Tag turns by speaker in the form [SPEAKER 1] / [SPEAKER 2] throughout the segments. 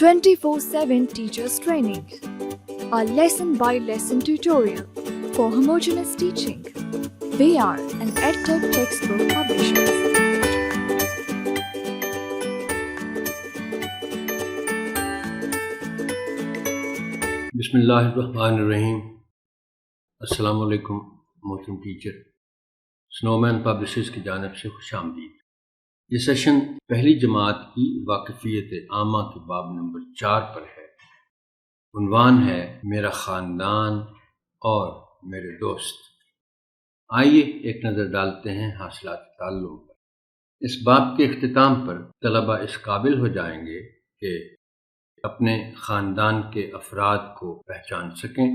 [SPEAKER 1] 24/7 Teachers Training, a lesson-by-lesson tutorial for homogeneous teaching. We are an EdTech textbook publishers.
[SPEAKER 2] بسم اللہ الرحمن الرحیم۔ السلام علیکم محترم ٹیچر، سنو مین پبلشرز کی جانب سے خوش آمدید۔ یہ سیشن پہلی جماعت کی واقفیت عامہ کے باب نمبر 4 پر ہے۔ عنوان ہے میرا خاندان اور میرے دوست۔ آئیے ایک نظر ڈالتے ہیں حاصلات تعلم پر۔ اس باب کے اختتام پر طلبہ اس قابل ہو جائیں گے کہ اپنے خاندان کے افراد کو پہچان سکیں۔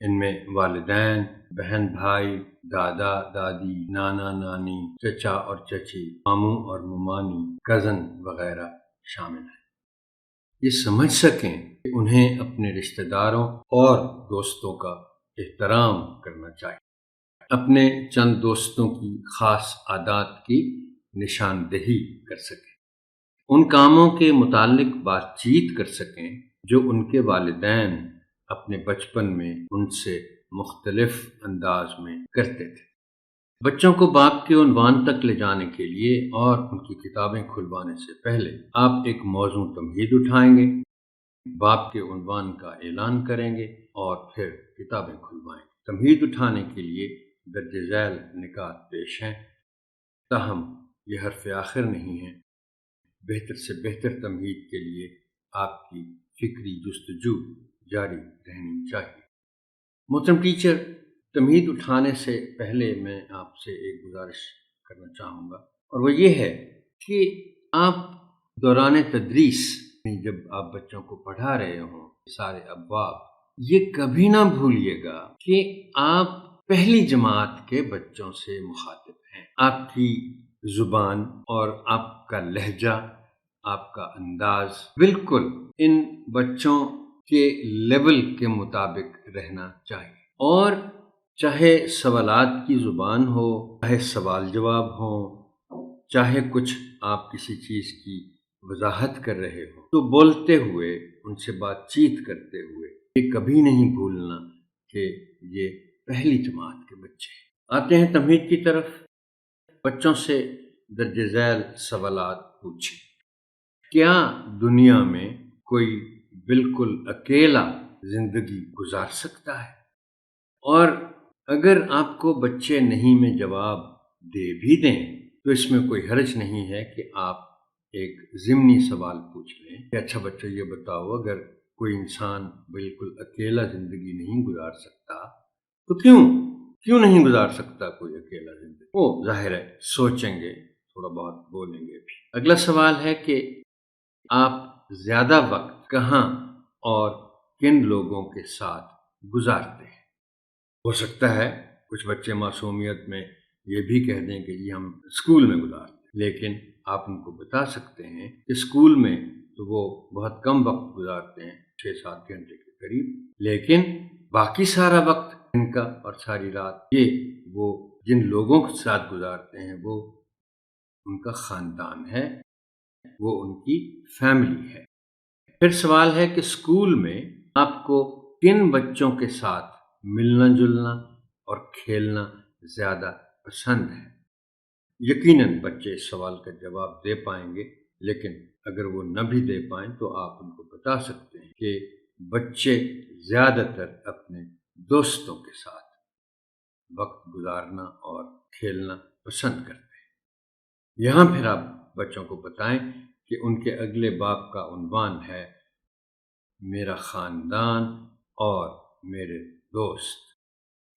[SPEAKER 2] ان میں والدین، بہن بھائی، دادا دادی، نانا نانی، چچا اور چچی، ماموں اور ممانی، کزن وغیرہ شامل ہیں۔ یہ سمجھ سکیں کہ انہیں اپنے رشتہ داروں اور دوستوں کا احترام کرنا چاہیے، اپنے چند دوستوں کی خاص عادات کی نشاندہی کر سکیں، ان کاموں کے متعلق بات چیت کر سکیں جو ان کے والدین اپنے بچپن میں ان سے مختلف انداز میں کرتے تھے۔ بچوں کو باپ کے عنوان تک لے جانے کے لیے اور ان کی کتابیں کھلوانے سے پہلے آپ ایک موضوع تمہید اٹھائیں گے، باپ کے عنوان کا اعلان کریں گے اور پھر کتابیں کھلوائیں گے۔ تمہید اٹھانے کے لیے درج ذیل نکات پیش ہیں، تاہم یہ حرف آخر نہیں ہے۔ بہتر سے بہتر تمہید کے لیے آپ کی فکری جستجو جاری رہنی چاہیے۔ محترم ٹیچر، تمہید اٹھانے سے پہلے میں آپ سے ایک گزارش کرنا چاہوں گا، اور وہ یہ ہے کہ آپ دوران تدریس جب آپ بچوں کو پڑھا رہے ہوں سارے ابواب، یہ کبھی نہ بھولیے گا کہ آپ پہلی جماعت کے بچوں سے مخاطب ہیں۔ آپ کی زبان اور آپ کا لہجہ، آپ کا انداز بالکل ان بچوں کے لیول کے مطابق رہنا چاہیے، اور چاہے سوالات کی زبان ہو، چاہے سوال جواب ہو، چاہے کچھ آپ کسی چیز کی وضاحت کر رہے ہو، تو بولتے ہوئے ان سے بات چیت کرتے ہوئے یہ کبھی نہیں بھولنا کہ یہ پہلی جماعت کے بچے ہیں۔ آتے ہیں تمہید کی طرف۔ بچوں سے درج ذیل سوالات پوچھیں۔ کیا دنیا میں کوئی بالکل اکیلا زندگی گزار سکتا ہے؟ اور اگر آپ کو بچے نہیں میں جواب دے بھی دیں تو اس میں کوئی حرج نہیں ہے کہ آپ ایک ضمنی سوال پوچھ لیں کہ اچھا بچہ یہ بتاؤ، اگر کوئی انسان بالکل اکیلا زندگی نہیں گزار سکتا تو کیوں نہیں گزار سکتا کوئی اکیلا زندگی؟ وہ ظاہر ہے سوچیں گے، تھوڑا بہت بولیں گے بھی۔ اگلا سوال ہے کہ آپ زیادہ وقت کہاں اور کن لوگوں کے ساتھ گزارتے ہیں؟ ہو سکتا ہے کچھ بچے معصومیت میں یہ بھی کہہ دیں کہ جی ہم اسکول میں گزارتے ہیں، لیکن آپ ان کو بتا سکتے ہیں کہ اسکول میں تو وہ بہت کم وقت گزارتے ہیں، 6-7 گھنٹے کے قریب، لیکن باقی سارا وقت ان کا اور ساری رات یہ وہ جن لوگوں کے ساتھ گزارتے ہیں وہ ان کا خاندان ہے، وہ ان کی فیملی ہے۔ پھر سوال ہے کہ اسکول میں آپ کو کن بچوں کے ساتھ ملنا جلنا اور کھیلنا زیادہ پسند ہے؟ یقیناً بچے اس سوال کا جواب دے پائیں گے، لیکن اگر وہ نہ بھی دے پائیں تو آپ ان کو بتا سکتے ہیں کہ بچے زیادہ تر اپنے دوستوں کے ساتھ وقت گزارنا اور کھیلنا پسند کرتے ہیں۔ یہاں پھر آپ بچوں کو بتائیں کہ ان کے اگلے باب کا عنوان ہے میرا خاندان اور میرے دوست۔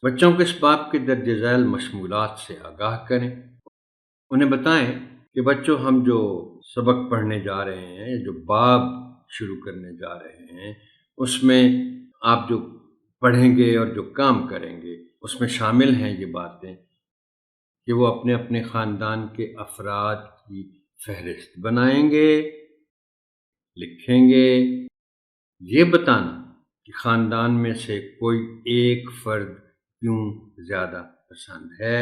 [SPEAKER 2] بچوں کو اس باب کے درج ذیل مشمولات سے آگاہ کریں۔ انہیں بتائیں کہ بچوں، ہم جو سبق پڑھنے جا رہے ہیں، جو باب شروع کرنے جا رہے ہیں، اس میں آپ جو پڑھیں گے اور جو کام کریں گے اس میں شامل ہیں یہ باتیں کہ وہ اپنے اپنے خاندان کے افراد کی فہرست بنائیں گے، لکھیں گے، یہ بتانا کہ خاندان میں سے کوئی ایک فرد کیوں زیادہ پسند ہے۔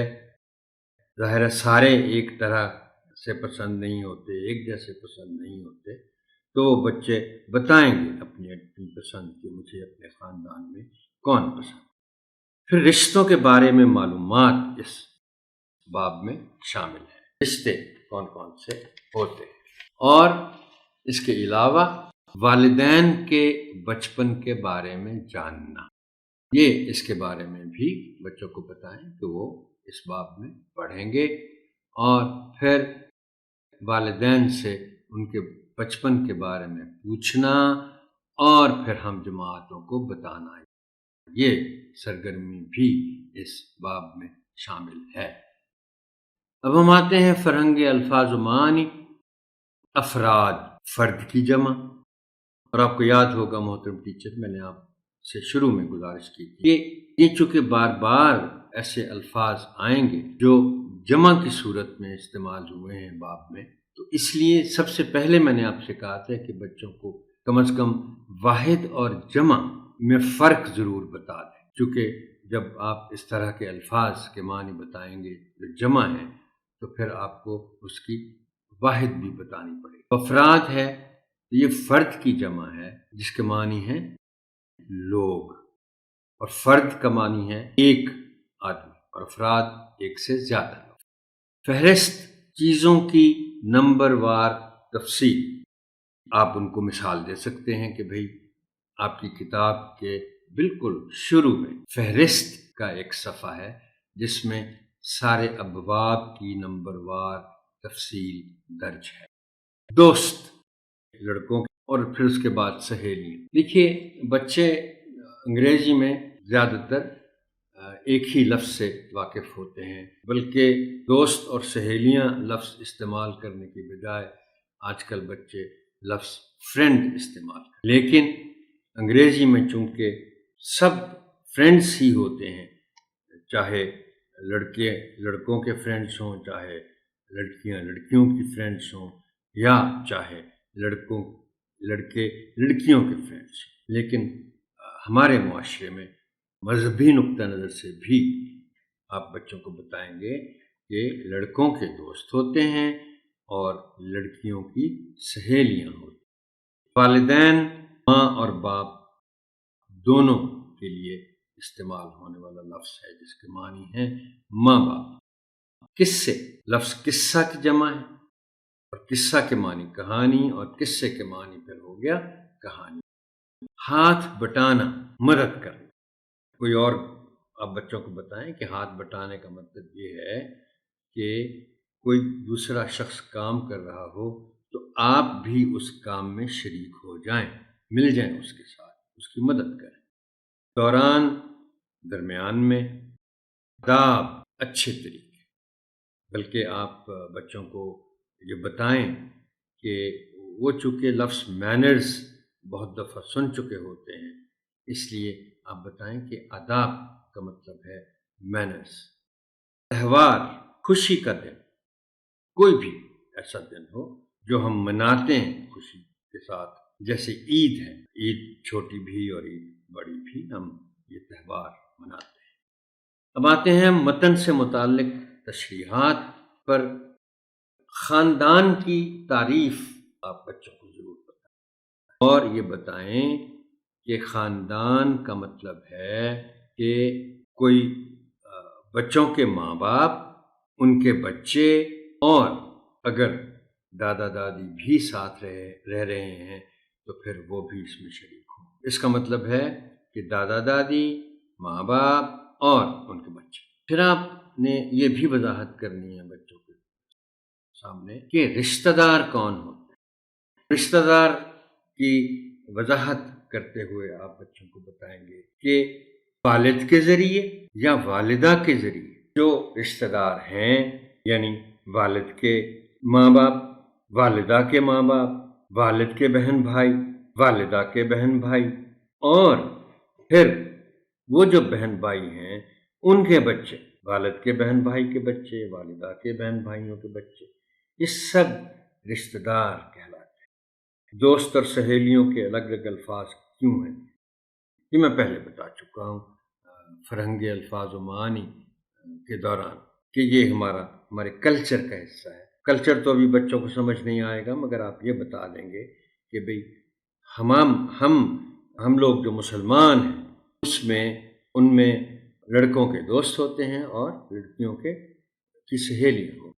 [SPEAKER 2] ظاہر ہے سارے ایک طرح سے پسند نہیں ہوتے، ایک جیسے پسند نہیں ہوتے، تو وہ بچے بتائیں گے اپنی پسند کہ مجھے اپنے خاندان میں کون پسند۔ پھر رشتوں کے بارے میں معلومات اس باب میں شامل ہے، رشتے کون کون سے ہوتے ہیں، اور اس کے علاوہ والدین کے بچپن کے بارے میں جاننا، یہ اس کے بارے میں بھی بچوں کو بتائیں کہ وہ اس باب میں پڑھیں گے، اور پھر والدین سے ان کے بچپن کے بارے میں پوچھنا اور پھر ہم جماعتوں کو بتانا، یہ سرگرمی بھی اس باب میں شامل ہے۔ اب ہم آتے ہیں فرہنگ الفاظ و معانی، افراد، فرد کی جمع۔ اور آپ کو یاد ہوگا محترم ٹیچر، میں نے آپ سے شروع میں گزارش کی تھی کہ یہ چونکہ بار بار ایسے الفاظ آئیں گے جو جمع کی صورت میں استعمال ہوئے ہیں باب میں، تو اس لیے سب سے پہلے میں نے آپ سے کہا تھا کہ بچوں کو کم از کم واحد اور جمع میں فرق ضرور بتا دیں، چونکہ جب آپ اس طرح کے الفاظ کے معنی بتائیں گے جو جمع ہیں تو پھر آپ کو اس کی واحد بھی بتانی پڑے گی۔ افراد ہے تو یہ فرد کی جمع ہے جس کے معنی ہیں لوگ، اور فرد کا معنی ہے ایک آدمی، اور افراد ایک سے زیادہ لوگ۔ فہرست، چیزوں کی نمبر وار تفصیل، آپ ان کو مثال دے سکتے ہیں کہ بھئی آپ کی کتاب کے بالکل شروع میں فہرست کا ایک صفحہ ہے جس میں سارے ابواب کی نمبر وار تفصیل درج ہے۔ دوست، لڑکوں کے، اور پھر اس کے بعد سہیلیاں۔ دیکھیے بچے انگریزی میں زیادہ تر ایک ہی لفظ سے واقف ہوتے ہیں، بلکہ دوست اور سہیلیاں لفظ استعمال کرنے کی بجائے آج کل بچے لفظ فرینڈ استعمال کرتے ہیں، لیکن انگریزی میں چونکہ سب فرینڈس ہی ہوتے ہیں، چاہے لڑکے لڑکوں کے فرینڈس ہوں، چاہے لڑکیاں لڑکیوں کی فرینڈس ہوں، یا چاہے لڑکے لڑکیوں کے فرینڈس ہوں، لیکن ہمارے معاشرے میں مذہبی نقطہ نظر سے بھی آپ بچوں کو بتائیں گے کہ لڑکوں کے دوست ہوتے ہیں اور لڑکیوں کی سہیلیاں ہوتی ہیں۔ والدین، ماں اور باپ دونوں کے لیے استعمال ہونے والا لفظ ہے جس کے معنی ہیں ماں باپ۔ قصے، لفظ قصہ کی جمع ہے، اور قصہ کے معنی کہانی، اور قصے کے معنی پھر ہو گیا کہانی۔ ہاتھ بٹانا، مدد کرنا۔ کوئی اور آپ بچوں کو بتائیں کہ ہاتھ بٹانے کا مطلب یہ ہے کہ کوئی دوسرا شخص کام کر رہا ہو تو آپ بھی اس کام میں شریک ہو جائیں، مل جائیں اس کے ساتھ، اس کی مدد کریں۔ دوران، درمیان میں۔ آداب، اچھے طریقے، بلکہ آپ بچوں کو یہ بتائیں کہ وہ چونکہ لفظ مینرز بہت دفعہ سن چکے ہوتے ہیں، اس لیے آپ بتائیں کہ آداب کا مطلب ہے مینرز۔ تہوار، خوشی کا دن، کوئی بھی ایسا دن ہو جو ہم مناتے ہیں خوشی کے ساتھ، جیسے عید ہے، عید چھوٹی بھی اور عید بڑی بھی، ہم یہ تہوار مناتے ہیں۔ اب آتے ہیں متن سے متعلق تشریحات پر۔ خاندان کی تعریف آپ بچوں کو ضرور بتائیں، اور یہ بتائیں کہ خاندان کا مطلب ہے کہ کوئی بچوں کے ماں باپ، ان کے بچے، اور اگر دادا دادی بھی ساتھ رہ رہے ہیں تو پھر وہ بھی اس میں شریک ہوں۔ اس کا مطلب ہے کہ دادا دادی، ماں باپ اور ان کے بچے۔ پھر آپ نے یہ بھی وضاحت کرنی ہے بچوں کے سامنے کہ رشتہ دار کون ہوتے ہیں۔ رشتہ دار کی وضاحت کرتے ہوئے آپ بچوں کو بتائیں گے کہ والد کے ذریعے یا والدہ کے ذریعے جو رشتہ دار ہیں، یعنی والد کے ماں باپ، والدہ کے ماں باپ، والد کے بہن بھائی، والدہ کے بہن بھائی، اور پھر وہ جو بہن بھائی ہیں ان کے بچے، والد کے بہن بھائی کے بچے، والدہ کے بہن بھائیوں کے بچے، یہ سب رشتہ دار کہلاتے ہیں۔ دوست اور سہیلیوں کے الگ الگ الفاظ کیوں ہیں یہ میں پہلے بتا چکا ہوں فرہنگ الفاظ و معانی کے دوران کہ یہ ہمارے کلچر کا حصہ ہے۔ کلچر تو ابھی بچوں کو سمجھ نہیں آئے گا، مگر آپ یہ بتا دیں گے کہ بھئی ہم لوگ جو مسلمان ہیں اس میں ان میں لڑکوں کے دوست ہوتے ہیں اور لڑکیوں کی سہیلیاں ہوں۔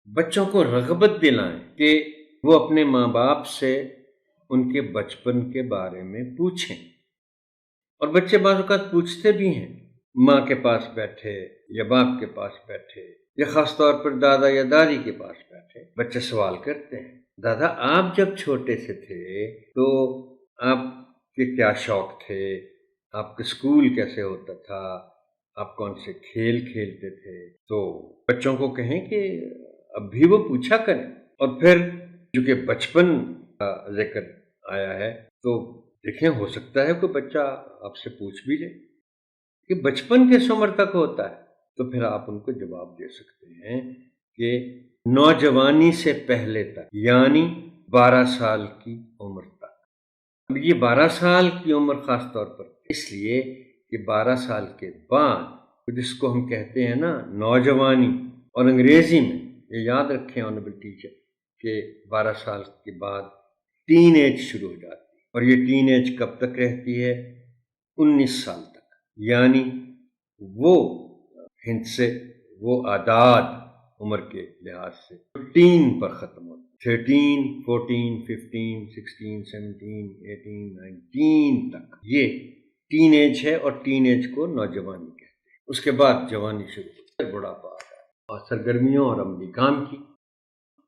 [SPEAKER 2] بچوں کو رغبت دلائیں کہ وہ اپنے ماں باپ سے ان کے بچپن کے بارے میں پوچھیں، اور بچے بعض اوقات پوچھتے بھی ہیں، ماں کے پاس بیٹھے یا باپ کے پاس بیٹھے یا خاص طور پر دادا یا دادی کے پاس بیٹھے، بچے سوال کرتے ہیں، دادا آپ جب چھوٹے سے تھے تو آپ کے کیا شوق تھے، آپ کا اسکول کیسے ہوتا تھا، آپ کون سے کھیل کھیلتے تھے؟ تو بچوں کو کہیں کہ اب بھی وہ پوچھا کریں، اور پھر چونکہ بچپن کا ذکر آیا ہے تو دیکھیں، ہو سکتا ہے کوئی بچہ آپ سے پوچھ بھی لے کہ بچپن کس عمر تک ہوتا ہے، تو پھر آپ ان کو جواب دے سکتے ہیں کہ نوجوانی سے پہلے تک، یعنی 12 سال کی عمر تک۔ اب یہ 12 سال کی عمر خاص طور پر اس لیے کہ 12 سال کے بعد جس کو ہم کہتے ہیں نا نوجوانی، اور انگریزی میں یہ یاد رکھیں آنریبل ٹیچر کہ 12 سال کے بعد ٹین ایج شروع ہو جاتی ہے، اور یہ ٹین ایج کب تک رہتی ہے؟ 19 سال تک، یعنی وہ ہند سے وہ اعداد عمر کے لحاظ سے ٹین پر ختم ہوتی ہے، 13 14 15 16 17 18 19 تک یہ ٹین ایج ہے، اور ٹین ایج کو نوجوانی کہتے ہیں۔ اس کے بعد جوانی شروع ہوتی ہے، بڑھاپا آ جاتا ہے۔ اور سرگرمیوں اور عملی کام کی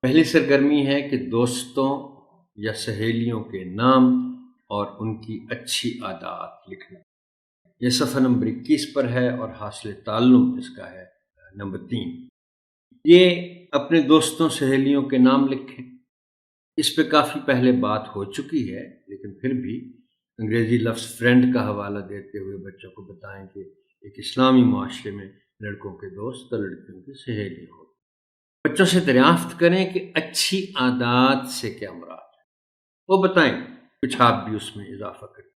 [SPEAKER 2] پہلی سرگرمی ہے کہ دوستوں یا سہیلیوں کے نام اور ان کی اچھی عادات لکھنا۔ یہ صفحہ نمبر 21 پر ہے، اور حاصل تعلم اس کا ہے نمبر 3۔ یہ اپنے دوستوں سہیلیوں کے نام لکھیں۔ اس پہ کافی پہلے بات ہو چکی ہے، لیکن پھر بھی انگریزی لفظ فرینڈ کا حوالہ دیتے ہوئے بچوں کو بتائیں کہ ایک اسلامی معاشرے میں لڑکوں کے دوست اور لڑکیوں کی سہیلی ہو۔ بچوں سے دریافت کریں کہ اچھی عادات سے کیا مراد ہے، وہ بتائیں، کچھ آپ بھی اس میں اضافہ کریں۔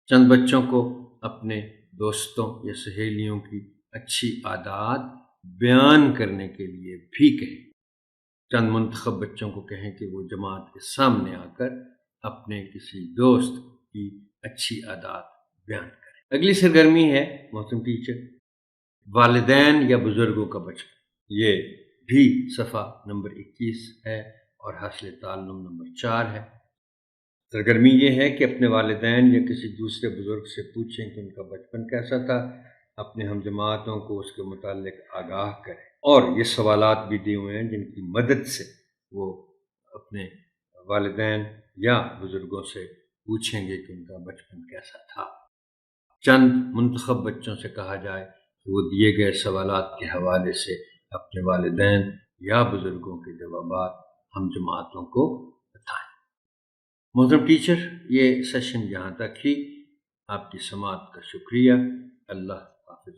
[SPEAKER 2] چند بچوں کو اپنے دوستوں یا سہیلیوں کی اچھی عادات بیان کرنے کے لیے بھی کہیں۔ چند منتخب بچوں کو کہیں کہ وہ جماعت کے سامنے آ کر اپنے کسی دوست کی اچھی عادات بیان کریں۔ اگلی سرگرمی ہے محترم ٹیچر، والدین یا بزرگوں کا بچپن۔ یہ بھی صفحہ نمبر 21 ہے، اور حاصل تعلم نمبر 4 ہے۔ سرگرمی یہ ہے کہ اپنے والدین یا کسی دوسرے بزرگ سے پوچھیں کہ ان کا بچپن کیسا تھا، اپنے ہم جماعتوں کو اس کے متعلق آگاہ کریں، اور یہ سوالات بھی دیے ہوئے ہیں جن کی مدد سے وہ اپنے والدین یا بزرگوں سے پوچھیں گے کہ ان کا بچپن کیسا تھا۔ چند منتخب بچوں سے کہا جائے کہ وہ دیے گئے سوالات کے حوالے سے اپنے والدین یا بزرگوں کے جوابات ہم جماعتوں کو بتائیں۔ محترم ٹیچر، یہ سیشن یہاں تک ہی۔ آپ کی سماعت کا شکریہ۔ اللہ حافظ۔